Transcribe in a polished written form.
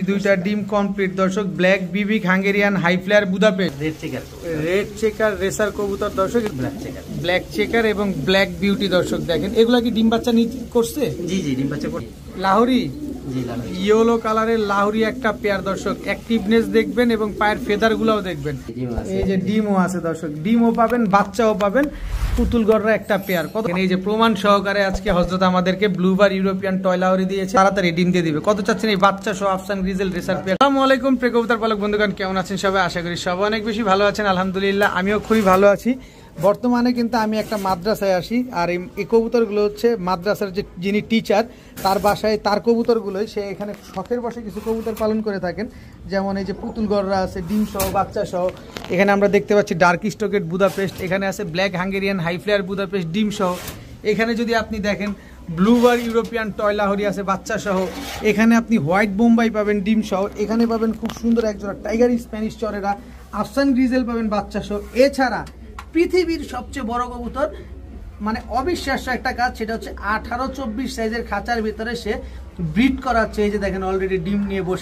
দুইটা ডিম কমপ্লিট দর্শক। ব্ল্যাক বিবিক Hungarian high flyer Budapest red checker racer কবুতর দর্শক, ব্ল্যাক চেকার এবং ব্ল্যাক বিউটি দর্শক। দেখেন এগুলা কি ডিম বাচ্চা করছে? জি জি ডিম বাচ্চা করছে। লাহোরি ইয়েলো কালারের লাহোরি একটা পেয়ার দর্শক। অ্যাক্টিভনেস দেখবেন এবং পায়ের ফেদার গুলাও দেখবেন। এই যে ডিমও আছে দর্শক, ডিমও পাবেন বাচ্চাও পাবেন। পুতুল গড়রা একটা পেয়ার কত, এই যে প্রমাণ সহকারে আজকে হযরত আমাদেরকে ব্লুবার ইউরোপিয়ান টয় লাহোরি দিয়েছে, তাড়াতাড়ি ডিম দিয়ে দিবে। কত চাচ্ছেন এই বাচ্চা সহ আফসান গ্রিজেল রেসার পেয়ার? আসসালামু আলাইকুম প্রিয় কবুতর পালক বন্ধুগণ, কেমন আছেন সবাই? আশা করি সবাই অনেক বেশি ভালো আছেন। আলহামদুলিল্লাহ আমিও খুবই ভালো আছি। বর্তমানে কিন্তু আমি একটা মাদ্রাসায় আসি, আর এই কবুতরগুলো হচ্ছে মাদ্রাসার যিনি টিচার তার বাসায় তার কবুতরগুলোই সে এখানে শখের বসে কিছু কবুতর পালন করে থাকেন। যেমন এই যে পুতুল গড়রা আছে ডিম সহ বাচ্চা সহ। এখানে আমরা দেখতে পাচ্ছি ডার্ক স্টকেট বুদাপেস্ট, এখানে আছে black Hungarian high flyer Budapest ডিম সহ। এখানে যদি আপনি দেখেন ব্লুবার ইউরোপিয়ান টয় লাহোরি আছে বাচ্চা সহ। এখানে আপনি হোয়াইট বোম্বাই পাবেন ডিম সহ। এখানে পাবেন খুব সুন্দর একজোড়া টাইগার স্প্যানিশ চরেরা আফসান গ্রিজেল পাবেন বাচ্চা সহ। এছাড়া পৃথিবীর সবচেয়ে বড় কবুতর, মানে অবিশ্বাস্য একটা কাজ, সেটা হচ্ছে 18-24 সাইজের খাঁচার ভিতরে সে ব্রিড করাচ্ছে। এই যে দেখেন অলরেডি ডিম নিয়ে বসে